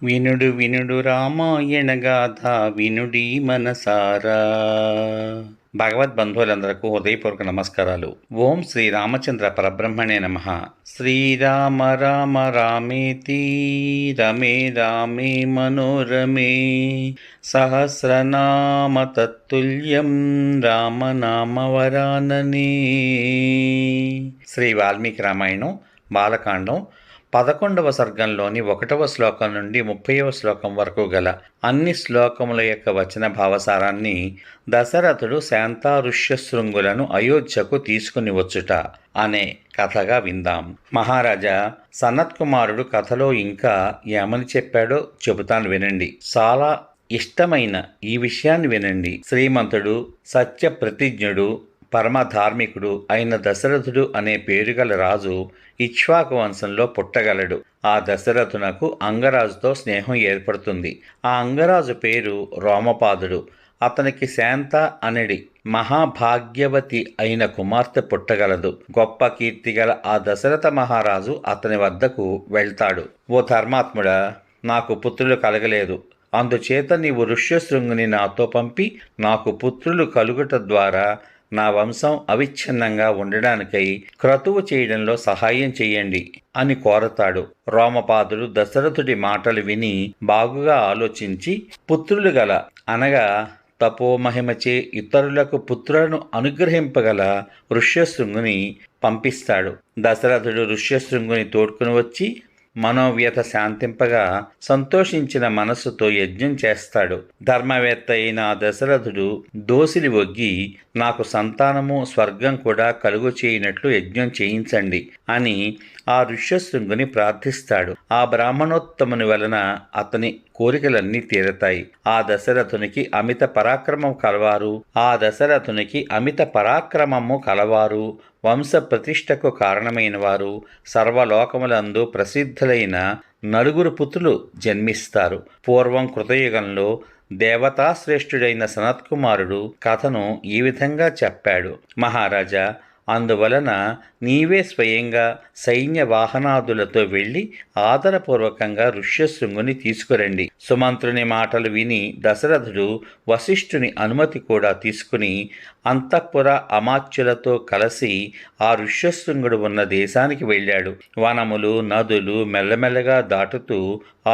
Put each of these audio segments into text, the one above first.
వినుడు వినుడు రామాయణ గాథ వినుడి మనసారా. భగవద్బంధువులందరకు హృదయపూర్వక నమస్కారాలు. ఓం శ్రీ రామచంద్ర పరబ్రహ్మణే నమః. శ్రీరామ రామ రామేతి రమే రామే మనోరమే సహస్రనామ తత్తుల్యం రామనామ వరాననే. శ్రీ వాల్మీకి రామాయణం బాలకాండం 11వ సర్గంలోని 1వ శ్లోకం నుండి 30వ శ్లోకం వరకు గల అన్ని శ్లోకముల యొక్క వచన భావసారాన్ని దశరథుడు శాంతాఋష్యశృంగులను అయోధ్యకు తీసుకుని వచ్చుట అనే కథగా విందాం. మహారాజా సనత్కుమారుడు కథలో ఇంకా ఏమని చెప్పాడో చెబుతాను వినండి. చాలా ఇష్టమైన ఈ విషయాన్ని వినండి. శ్రీమంతుడు, సత్య ప్రతిజ్ఞుడు, పరమధార్మికుడు అయిన దశరథుడు అనే పేరుగల రాజు ఇక్ష్వాకు వంశంలో పుట్టగలడు. ఆ దశరథునకు అంగరాజుతో స్నేహం ఏర్పడుతుంది. ఆ అంగరాజు పేరు రోమపాదుడు. అతనికి శాంత అనడి మహాభాగ్యవతి అయిన కుమార్తె పుట్టగలదు. గొప్ప కీర్తిగల ఆ దశరథ మహారాజు అతని వద్దకు వెళ్తాడు. ఓ ధర్మాత్ముడా, నాకు పుత్రులు కలగలేదు. అందుచేత నీవు ఋష్యశృంగుని నాతో పంపి నాకు పుత్రులు కలుగుట ద్వారా నా వంశం అవిచ్ఛిన్నంగా ఉండడానికై క్రతువు చేయడంలో సహాయం చెయ్యండి అని కోరతాడు. రోమపాదుడు దశరథుడి మాటలు విని బాగుగా ఆలోచించి పుత్రులు గల అనగా తపోమహిమచే ఇతరులకు పుత్రులను అనుగ్రహింపగల ఋష్యశృంగుని పంపిస్తాడు. దశరథుడు ఋష్యశృంగుని తోడ్కుని వచ్చి మనోవ్యత శాంతింపగా సంతోషించిన మనస్సుతో యజ్ఞం చేస్తాడు. ధర్మవేత్త అయిన దశరథుడు దోసిలి ఒగ్గి నాకు సంతానము స్వర్గం కూడా కలుగు చేయనట్లు యజ్ఞం చేయించండి అని ఆ ఋష్యశృంగుని ప్రార్థిస్తాడు. ఆ బ్రాహ్మణోత్తముని వలన అతని కోరికలన్నీ తీరతాయి. ఆ దశరథునికి అమిత పరాక్రమము కలవారు, వంశ ప్రతిష్టకు కారణమైన వారు, సర్వలోకములందు ప్రసిద్ధులైన నలుగురు పుత్రులు జన్మిస్తారు. పూర్వం కృతయుగంలో దేవతాశ్రేష్ఠుడైన సనత్కుమారుడు కథను ఈ విధంగా చెప్పాడు. మహారాజా, అందువలన నీవే స్వయంగా సైన్య వాహనాదులతో వెళ్ళి ఆదరపూర్వకంగా ఋష్యశృంగుని తీసుకురండి. సుమంత్రుని మాటలు విని దశరథుడు వశిష్ఠుని అనుమతి కూడా తీసుకుని అంతఃపుర అమాత్యులతో కలిసి ఆ ఋష్యశృంగుడు ఉన్న దేశానికి వెళ్ళాడు. వనములు, నదులు మెల్లమెల్లగా దాటుతూ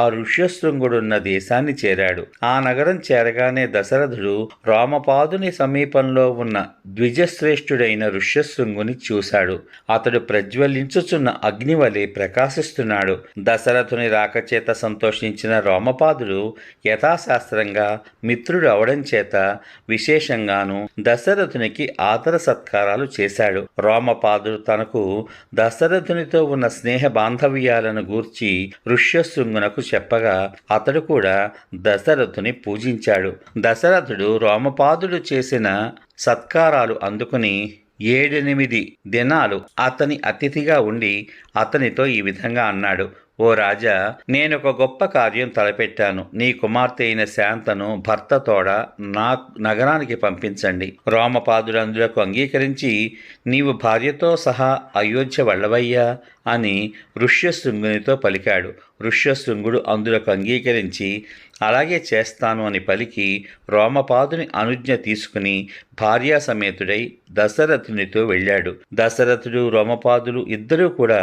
ఆ ఋష్యశృంగుడున్న దేశాన్ని చేరాడు. ఆ నగరం చేరగానే దశరథుడు రామపాదుని సమీపంలో ఉన్న ద్విజశ్రేష్ఠుడైన ఋష్యశృంగుని చూశాడు. అతడు ప్రజ్వలించుచున్న అగ్నివలె ప్రకాశిస్తున్నాడు. దశరథుని రాకచేత సంతోషించిన రామపాదుడు యథాశాస్త్రంగా మిత్రుడు అవడం చేత విశేషంగాను దశరథునికి ఆదర సత్కారాలు చేశాడు. రామపాదుడు తనకు దశరథునితో ఉన్న స్నేహ బాంధవ్యాలను గూర్చి ఋష్యశృంగునకు చెప్పగా అతడు కూడా దశరథుని పూజించాడు. దశరథుడు రామపాదుడు చేసిన సత్కారాలు అందుకుని 7-8 దినాలు అతని అతిథిగా ఉండి అతనితో ఈ విధంగా అన్నాడు. ఓ రాజా, నేనొక గొప్ప కార్యం తలపెట్టాను. నీ కుమార్తె అయిన శాంతను భర్తతోడ నా నగరానికి పంపించండి. రామపాదుడు అందులకు అంగీకరించి నీవు భార్యతో సహా అయోధ్య వెళ్ళవయ్యా అని ఋష్యశృంగునితో పలికాడు. ఋష్యశృంగుడు అందులకు అంగీకరించి అలాగే చేస్తాను అని పలికి రోమపాదుని అనుజ్ఞ తీసుకుని భార్యా సమేతుడై దశరథునితో వెళ్ళాడు. దశరథుడు, రోమపాదులు ఇద్దరూ కూడా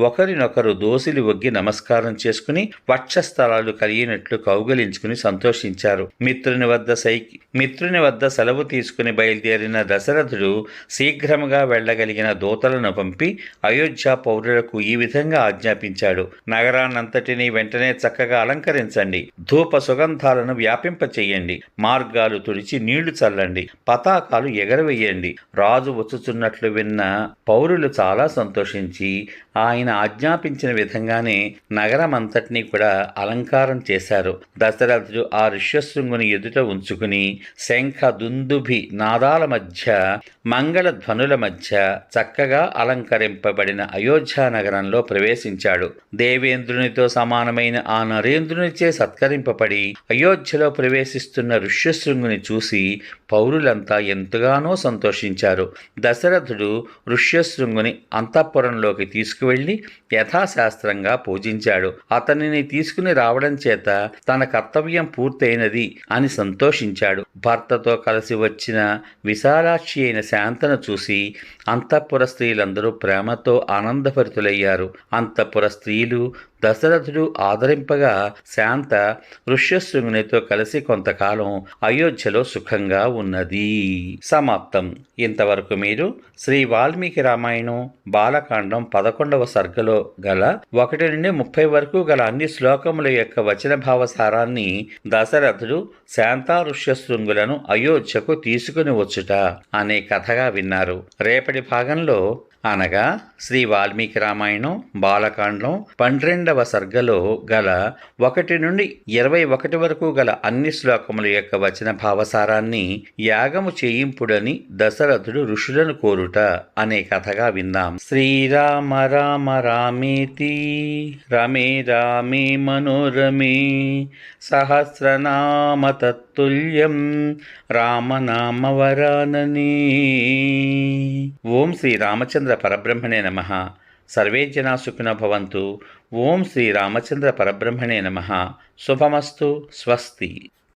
ఒకరినొకరు దోసిలి ఒగ్గి నమస్కారం చేసుకుని వక్షస్థలాలు కలిగినట్లు కౌగలించుకుని సంతోషించారు. మిత్రుని వద్ద సెలవు తీసుకుని బయలుదేరిన దశరథుడు శీఘ్రముగా వెళ్ళగలిగిన దూతలను పంపి అయోధ్య పౌరులకు ఈ విధంగా ఆజ్ఞాపించాడు. నగరాన్నంతటినీ వెంటనే చక్కగా అలంకరించండి. ధూప సుగంధాలను వ్యాపింపచేయండి. మార్గాలు తుడిచి నీళ్లు చల్లండి. పతాకాలు ఎగరవేయండి. రాజు వచ్చుచున్నట్లు విన్న పౌరులు చాలా సంతోషించి ఆయన ఆజ్ఞాపించిన విధంగానే నగరమంతటినీ కూడా అలంకారం చేశారు. దశరథుడు ఆ ఋష్యశృంగుని ఎదుట ఉంచుకుని శంఖ దుందుభి నాదాల మధ్య, మంగళ ధ్వనుల మధ్య చక్కగా అలంకరింపబడిన అయోధ్య నగరంలో ప్రవేశించాడు. దేవేంద్రునితో సమానమైన ఆ నరేంద్రునిచే సత్కరింపబడి అయోధ్యలో ప్రవేశిస్తున్న ఋష్యశృంగుని చూసి పౌరులంతా ఎంతగానో సంతోషించారు. దశరథుడు ఋష్యశృంగుని అంతఃపురంలోకి తీసుకువెళ్లి యథాశాస్త్రంగా పూజించాడు. అతనిని తీసుకుని రావడం చేత తన కర్తవ్యం పూర్తయినది అని సంతోషించాడు. భర్తతో కలిసి వచ్చిన విశాలాక్షి అయిన శాంతను చూసి అంతఃపుర స్త్రీలందరూ ప్రేమతో ఆనందభరితులయ్యారు. అంతఃపుర స్త్రీలు దశరథుడు ఆదరింపగా శాంత ఋష్యశృంగునితో కలిసి కొంతకాలం అయోధ్యలో సుఖంగా ఉన్నది. సమాప్తం. ఇంతవరకు మీరు శ్రీ వాల్మీకి రామాయణం బాలకాండం 11వ సర్గలో గల 1 నుండి 30 వరకు గల అన్ని శ్లోకముల యొక్క వచన భావసారాన్ని దశరథుడు శాంతా ఋష్యశృంగులను అయోధ్యకు తీసుకుని వచ్చుట అనే కథగా విన్నారు. రేపటి భాగంలో అనగా శ్రీ వాల్మీకి రామాయణం బాలకాండం 12వ సర్గలో గల 1 నుండి 21 వరకు గల అన్ని శ్లోకముల యొక్క వచన భావసారాన్ని యాగము చేయింపుడని దశరథుడు ఋషులను కోరుట అనే కథగా విందాం. శ్రీరామ రామ రామేతి రమే రామే మనోరమే సహస్రనామ తత్తుల్యం రామనామ వరాననే. ఓం శ్రీ రామచంద్ర పరబ్రహ్మణే నమః. సర్వే జనా సుఖినో భవంతు. ఓం శ్రీ రామచంద్ర పరబ్రహ్మణే నమః. శుభమస్తు. స్వస్తి.